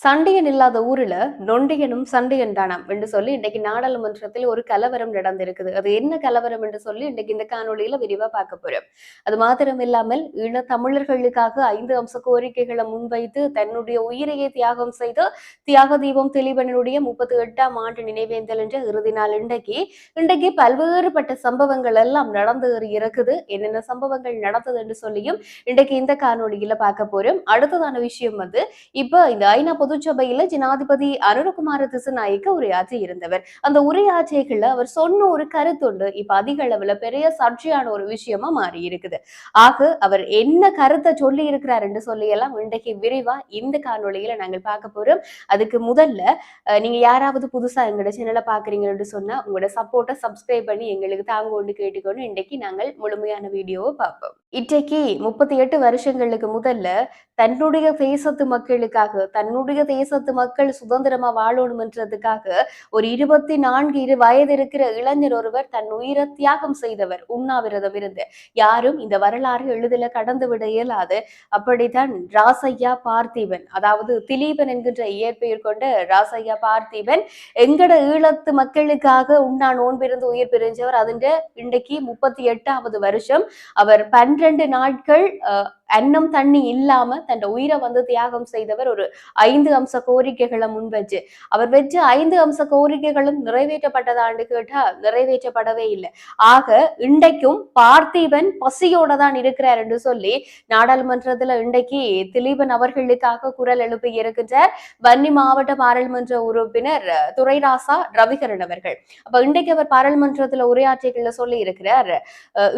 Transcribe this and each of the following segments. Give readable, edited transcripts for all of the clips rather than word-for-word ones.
சண்டியன் இல்லாத ஊர்ல நொண்டியனும் சண்டியன் தானாம் என்று சொல்லி இன்னைக்கு நாடாளுமன்றத்தில் ஒரு கலவரம் நடந்திருக்குது. அது என்ன கலவரம் என்று சொல்லி இன்னைக்கு இந்த காணொளியில விரிவா பார்க்க போறோம். அது மாத்திரம் இல்லாமல் ஈழத் தமிழர்களுக்காக 5 அம்ச கோரிக்கைகளை முன்வைத்து தன்னுடைய உயிரையே தியாகம் செய்து தியாக தீபம் திலீபனுடைய 38ஆம் ஆண்டு நினைவேந்தல் என்ற இறுதி நாள் இன்றைக்கு பல்வேறுபட்ட சம்பவங்கள் எல்லாம் நடந்து இருக்குது. என்னென்ன சம்பவங்கள் நடந்தது என்று சொல்லியும் இன்றைக்கு இந்த காணொளியில பார்க்க போறோம். அடுத்ததான விஷயம் இப்ப இந்த ஐநா பொதுச்சபையில ஜனாதிபதி அனுரகுமார திசுநாயக்க உரையாற்றி இருந்தவர். அந்த உரையாற்றிகள்ல அவர் சொன்ன ஒரு கருத்துண்டு இப்ப அதிக அளவுல பெரிய சர்ச்சையான ஒரு விஷயமா மாறி இருக்குது. ஆக அவர் என்ன கருத்தை சொல்லி இருக்கிறார் என்று சொல்லி எல்லாம் இன்றைக்கு விரிவா இந்த காணொளியில நாங்கள் பார்க்க போறோம். அதுக்கு முதல்ல நீங்க யாராவது புதுசா எங்களோட சேனலை பாக்குறீங்கன்னு சொன்னா உங்களோட சப்போர்ட்டை சப்ஸ்கிரைப் பண்ணி எங்களுக்கு தாங்க கொண்டு கேட்டுக்கொண்டு இன்றைக்கு நாங்கள் முழுமையான வீடியோவை பார்ப்போம். இன்றைக்கு 38 வருஷங்களுக்கு முதல்ல தன்னுடைய தேசத்து மக்களுக்காக தன்னுடைய தேசத்து மக்கள் சுதந்திரமா வாழணும்ன்றதுக்காக ஒரு 24 வயது இருக்கிற இளைஞர் ஒருவர் தன் உயிரை தியாகம் செய்தவர் உண்ணாவிரதம் இருந்து. யாரும் இந்த வரலாறு எழுதல கடந்து விட இயலாது. அப்படித்தான் ராசையா பார்த்திபன், அதாவது திலீபன் என்கின்ற இயற்பெயர் கொண்ட ராசையா பார்த்திபன் எங்கட ஈழத்து மக்களுக்காக உண்ணா நோன்பிருந்து உயிர் பிரிஞ்சவர். அதுண்ட இன்றைக்கு 38வது வருஷம். அவர் 12 நாட்கள் அன்னம் தண்ணி இல்லாம தன் உயிரை தியாகம் செய்தவர். ஒரு 5 அம்ச கோரிக்கைகளை முன்வச்சு அவர் வச்ச 5 அம்ச கோரிக்கைகளும் நிறைவேற்றப்பட்டதான்னு கேட்டா நிறைவேற்றப்படவே இல்லை. ஆக இன்றைக்கும் பார்த்திபன் பசியோட தான் இருக்கிறார் என்று சொல்லி நாடாளுமன்றத்துல இன்றைக்கு திலீபன் அவர்களுக்காக குரல் எழுப்பி இருக்கின்றார் வன்னி மாவட்ட பாராளுமன்ற உறுப்பினர் துரைராசா ரவிகரன் அவர்கள். அப்ப இன்றைக்கு அவர் பாராளுமன்றத்துல உரையாற்றிகளை சொல்லி இருக்கிறார்.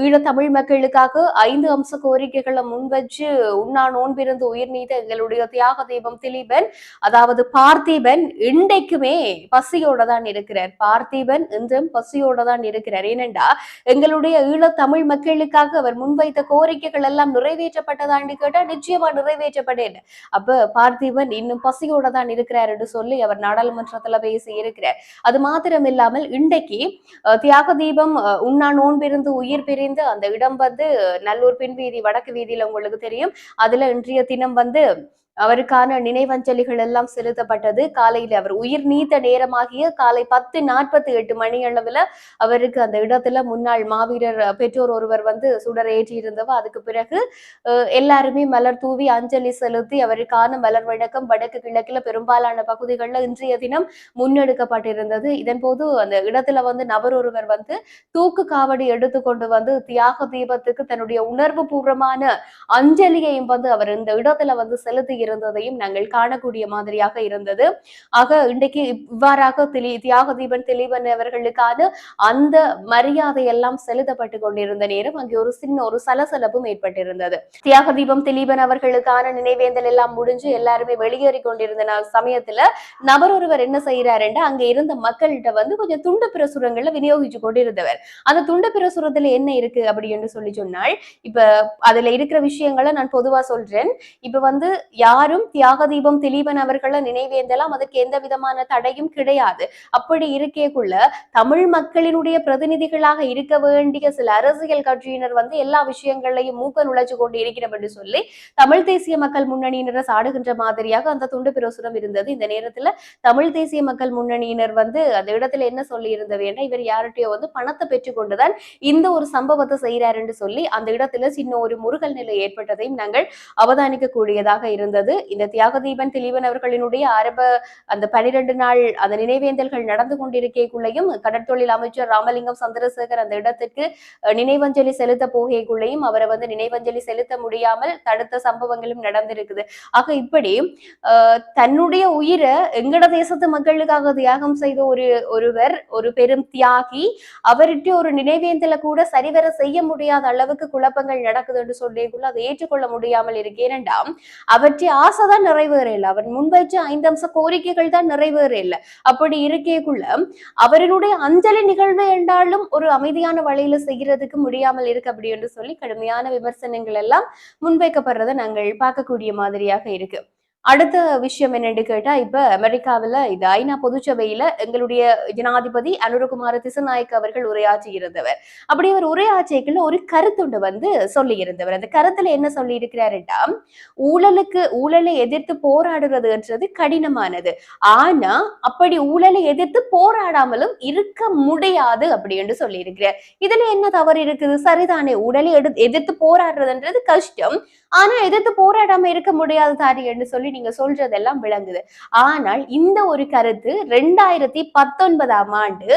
ஈழத் தமிழ் மக்களுக்காக 5 அம்ச கோரிக்கைகளை முன்வச்சு உண்ணா நோன்பிருந்து உயிர் நீத்த எங்களுடைய தியாக தீபம் திலீபன், அதாவது பார்த்திபன் இன்றைக்குமே பசியோட தான் இருக்கிறார். பார்த்திபன் இன்றும் பசியோட தான் இருக்கிறார். ஏனென்றா எங்களுடைய ஈழத் தமிழ் மக்களுக்காக அவர் முன்வைத்த கோரிக்கைகள் எல்லாம் நிறைவேற்றப்பட்டதான்னு கேட்டா நிச்சயமா நிறைவேற்றப்படல. அப்ப பார்த்திபன் இன்னும் பசியோட தான் இருக்கிறார் என்று சொல்லி அவர் நாடாளுமன்றத்துல பேசி இருக்கிறார். அது மாத்திரம் இல்லாமல் இன்றைக்கு தியாக தீபம் உண்ணா நோன்பிருந்து உயிர் பிரிந்து அந்த இடம் நல்லூர் பின்வீதி வடக்கு வீதியில உங்களுக்கு தெரியும். அதுல இன்றைய தினம் அவருக்கான நினைவஞ்சலிகள் எல்லாம் செலுத்தப்பட்டது. காலையில அவர் உயிர் நீத்த நேரமாகிய காலை 10:48 மணி அளவுல அவருக்கு அந்த இடத்துல முன்னாள் மாவீரர் பெற்றோர் ஒருவர் சுடர் ஏற்றி இருந்தவர். அதுக்கு பிறகு எல்லாருமே மலர் தூவி அஞ்சலி செலுத்தி அவருக்கான மலர் வழக்கம் வடக்கு கிழக்குல பெரும்பாலான பகுதிகளில் இன்றைய தினம் முன்னெடுக்கப்பட்டிருந்தது. இதன் போது அந்த இடத்துல நபர் ஒருவர் தூக்கு காவடி எடுத்துக்கொண்டு தியாக தீபத்துக்கு தன்னுடைய உணர்வு பூர்வமான அஞ்சலியையும் அவர் இந்த இடத்துல செலுத்தி இருந்ததையும் நாங்கள் காணக்கூடிய மாதிரியாக இருந்தது. ஆக இன்றைக்கு இவ்வாறாக தியாக தீபன் திலீபன் அவர்களுக்கான அந்த மரியாதை எல்லாம் செலுத்தப்பட்டு கொண்டிருந்த நேரம் அங்கே ஒரு சின்ன ஒரு சலசலப்பும் ஏற்பட்டிருந்தது. தியாக தீபம் திலீபன் அவர்களுக்கான நினைவேந்தல் எல்லாம் முடிஞ்சு எல்லாருமே வெளியேறி கொண்டிருந்த சமயத்துல நபர் ஒருவர் என்ன செய்யறாருன்னா அங்க இருந்த மக்கள்கிட்ட கொஞ்சம் துண்டு பிரசுரங்களை விநியோகிச்சு கொண்டிருந்தவர். அந்த துண்டு பிரசுரத்துல என்ன இருக்கு அப்படின்னு சொல்லி சொன்னால், இப்ப அதுல இருக்கிற விஷயங்களை நான் பொதுவா சொல்றேன். இப்ப யாரும் தியாக தீபம் திலீபன் அவர்களை நினைவேந்தலாம், அதுக்கு எந்த விதமான தடையும் கிடையாது. அப்படி இருக்கேக்குள்ள தமிழ் மக்களினுடைய பிரதிநிதிகளாக இருக்க வேண்டிய சில அரசியல் கட்சியினர் எல்லா விஷயங்களையும் மூக்க நுழைச்சு கொண்டு இருக்கிறோம் என்று சொல்லி தமிழ் தேசிய மக்கள் முன்னணியினரை சாடுகின்ற மாதிரியாக அந்த துண்டு பிரசுரம் இருந்தது. இந்த நேரத்துல தமிழ் தேசிய மக்கள் முன்னணியினர் அந்த இடத்துல என்ன சொல்லி இருந்தது ஏன்னா இவர் யார்கிட்டயோ பணத்தை பெற்றுக்கொண்டுதான் இந்த ஒரு சம்பவத்தை செய்யறாரு என்று சொல்லி அந்த இடத்துல சின்ன ஒரு முருகல் நிலை ஏற்பட்டதையும் நாங்கள் அவதானிக்க கூடியதாக இருந்தது. இந்த தியாக தீபன் திலீபன் அவர்களினுடைய ஆரம்ப அந்த 12 நாள் அந்த நினைவேந்தல்கள் நடந்து கொண்டிருக்கைக்குள்ளையும் கடற்தொழில் அமைச்சர் ராமலிங்கம் சந்திரசேகர் அந்த இடத்துக்கு நினைவஞ்சலி செலுத்த போகைக்குள்ளையும் அவரை நினைவஞ்சலி செலுத்த முடியாமல் தடுத்த சம்பவங்களும் நடந்திருக்குது. ஆக இப்படி தன்னுடைய உயிரை எங்கட தேசத்து மக்களுக்காக தியாகம் செய்த ஒருவர் ஒரு பெரும் தியாகி அவர்கிட்ட ஒரு நினைவேந்தலை கூட சரிவர செய்ய முடியாத அளவுக்கு குழப்பங்கள் நடக்குதுன்னு சொல்லிக்குள்ள அதை ஏற்றுக்கொள்ள முடியாமல் இருக்கேனண்டா அவற்றை ஆசைதான் நிறைவேற இல்லை. அவர் முன்வைச்ச 5 அம்ச கோரிக்கைகள் தான் நிறைவேற இல்லை. அப்படி இருக்கேக்குள்ள அவர்களுடைய அஞ்சலி நிகழ்வு என்றாலும் ஒரு அமைதியான வழியில செய்யறதுக்கு முடியாமல் இருக்கு அப்படி என்று சொல்லி கடுமையான விமர்சனங்கள் எல்லாம் முன்வைக்கப்படுறதை நாங்கள் பார்க்கக்கூடிய மாதிரியாக இருக்கு. அடுத்த விஷயம் என்னன்னு கேட்டா, இப்ப அமெரிக்காவுல இது ஐநா பொதுச்சபையில எங்களுடைய ஜனாதிபதி அனுரகுமார திசுநாயக்க அவர்கள் உரையாற்றி இருந்தவர். அப்படி அவர் உரையாற்றியக்குள்ள ஒரு கருத்துண்டு சொல்லி இருந்தவர். அந்த கருத்துல என்ன சொல்லி இருக்கிறாருன்னா, ஊழலை எதிர்த்து போராடுறதுன்றது கடினமானது. ஆனா அப்படி ஊழலை எதிர்த்து போராடாமலும் இருக்க முடியாது அப்படின்னு சொல்லி இருக்கிறார். இதுல என்ன தவறு இருக்குது? சரிதானே, ஊழலை எதிர்த்து போராடுறதுன்றது கஷ்டம். ஆனா எதிர்த்து போராடாம இருக்க முடியாது தாரி என்று சொல்லி நீங்க சொல்றதெல்லாம் விளங்குது. ஆனால் இந்த ஒரு கருத்து 2019ஆம் ஆண்டு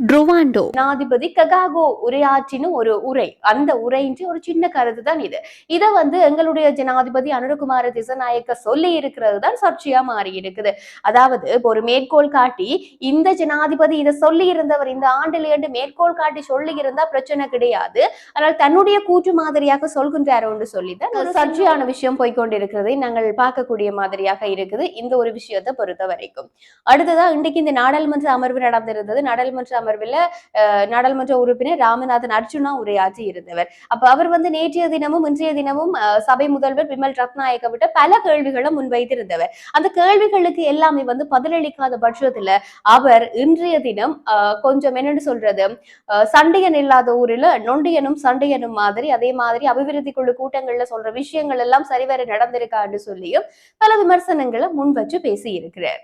ட்ருவாண்டோ ஜனாதிபதி ககாகோ உரையாற்றின ஒரு உரை. அந்த உரையின்றி ஒரு சின்ன கருத்து தான் இது. இத எங்களுடைய ஜனாதிபதி அனுரகுமார திசநாயக்க சொல்லி இருக்கிறது தான் சர்ச்சையா மாறி இருக்குது. அதாவது ஒரு மேற்கோள் காட்டி இந்த ஜனாதிபதி இதை சொல்லி இருந்தவர் இந்த ஆண்டில் என்று மேற்கோள் காட்டி சொல்லி இருந்தா பிரச்சனை கிடையாது. ஆனால் தன்னுடைய கூற்று மாதிரியாக சொல்கின்றார் என்று சொல்லிதான் ஒரு சர்ச்சையான விஷயம் போய்கொண்டிருக்கிறதை நாங்கள் பார்க்கக்கூடிய மாதிரியாக இருக்குது இந்த ஒரு விஷயத்தை பொறுத்த வரைக்கும். அடுத்ததான் இன்றைக்கு இந்த நாடாளுமன்ற அமர்வு நடந்திருந்தது. நாடாளுமன்ற அமர்வில் நாடாளுமன்ற உறுப்பினர் ராமநாதன் அர்ஜுனா உரையாற்றி இருந்தவர். அப்ப அவர் நேற்றைய தினமும் இன்றைய தினமும் சபை முதல்வர் விமல் ரத்நாயக்க விட்ட பல கேள்விகளை முன்வைத்திருந்தவர். அந்த கேள்விகளுக்கு எல்லாமே பதிலளிக்காத பட்சத்துல அவர் இன்றைய தினம் கொஞ்சம் என்னன்னு சொல்றது, சண்டையன் இல்லாத ஊரில் நொண்டியனும் சண்டையனும் மாதிரி, அதே மாதிரி அபிவிருத்தி குழு கூட்டங்கள்ல சொல்ற விஷயங்கள் எல்லாம் சரிவர நடந்திருக்கான்னு சொல்லியும் பல விமர்சனங்களை முன் வச்சு பேசி இருக்கிறார்.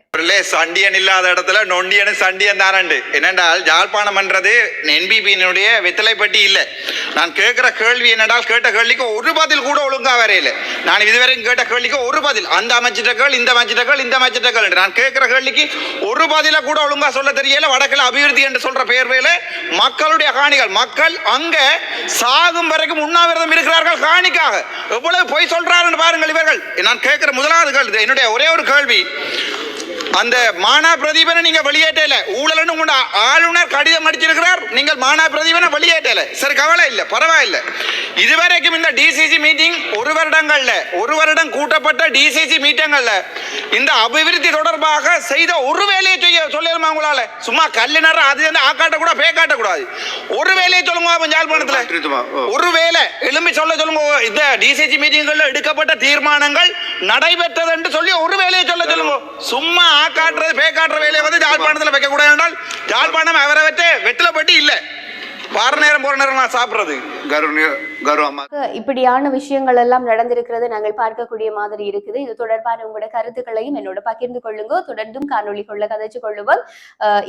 சண்டியன் இல்லாத இடத்துல நொண்டியனும் சண்டியன் தானண்டு. என்னென்றால் யாழ்ப்பாணம் என்றது என்பிபியினுடைய வெத்தலைப்பட்டி இல்லை. நான் கேட்கிற கேள்வி என்னென்றால் கேட்ட கேள்விக்கு ஒரு பதில் கூட ஒழுங்கா வரையில. நான் இதுவரைக்கும் கேட்ட கேள்விக்கு ஒரு பதில், அந்த அமைச்சிட்டர்கள் இந்த அமைச்சிட்டர்கள் இந்த அமைச்சிட்டர்கள் என்று நான் கேட்கிற கேள்விக்கு ஒரு பதில கூட ஒழுங்கா சொல்ல தெரியல. வடக்கில் அபிவிருத்தி என்று சொல்ற பெயர்வையில மக்களுடைய காணிகள், மக்கள் அங்க சாகும் வரைக்கும் உண்ணாவிரதம் இருக்கிறார்கள் காணிக்காக. எவ்வளவு பொய் சொல்றாருன்னு பாருங்கள் இவர்கள். நான் கேட்கிற முதலாவது கேள்வி, என்னுடைய ஒரே ஒரு கேள்வி, அந்த மானா பிரதீபனை நீங்க வெளியேற்றல, ஊழல்னு உங்க ஆளுநர் கடிதம் அடிச்சிருக்கிறார், நீங்கள் மானா பிரதீபனை வெளியேற்றல. சரி, கவலை இல்லை, பரவாயில்லை. இதுவரைக்கும் இந்த டிசிசி மீட்டிங் ஒரு வருடம் கூட்டப்பட்ட டிசிசி மீட்டிங்கள்ல இந்த அபிவிருத்தி தொடர்பாக செய்த ஒரு வேலையை சொல்லிடுமா உங்களால? சும்மா கல்லினர் அது ஆக்காட்ட கூட பேக்காட்ட கூடாது. ஒரு வேலையை சொல்லுங்க யாழ்ப்பாணத்துல, ஒரு வேலை எழும்பி சொல்லுங்க. இந்த டிசிசி மீட்டிங்கள்ல எடுக்கப்பட்ட தீர்மானங்கள் நடைபெற்றது என்று சொல்லி ஒரு வேலையை சொல்லுங்க. சும்மா காட்டுறது பே காட்டுற வேலையை யாழ்ப்பாணத்தில் வைக்க கூடாது என்றால் யாழ்ப்பாணம் அவரை வச்சு வெட்டிலப்பட்டி இல்லை. வார நேரம் போற நேரம் நான் சாப்பிடுறது இப்படியான விஷயங்கள் எல்லாம் நடந்திருக்கிறது நாங்கள் பார்க்கக்கூடிய மாதிரி இருக்குது. இது தொடர்பான உங்களோட கருத்துக்களையும் என்னோட பகிர்ந்து கொள்ளுங்க. தொடர்ந்தும் காணொலி கொள்ள கதைச்சு கொள்ளுவோம்.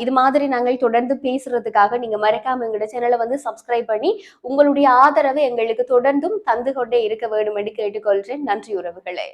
இது மாதிரி நாங்கள் தொடர்ந்து பேசுறதுக்காக நீங்க மறக்காம எங்களோட சேனலை சப்ஸ்கிரைப் பண்ணி உங்களுடைய ஆதரவை எங்களுக்கு தொடர்ந்தும் தந்து கொண்டே இருக்க வேண்டும் என்று கேட்டுக்கொள்கிறேன். நன்றி உறவுகளே.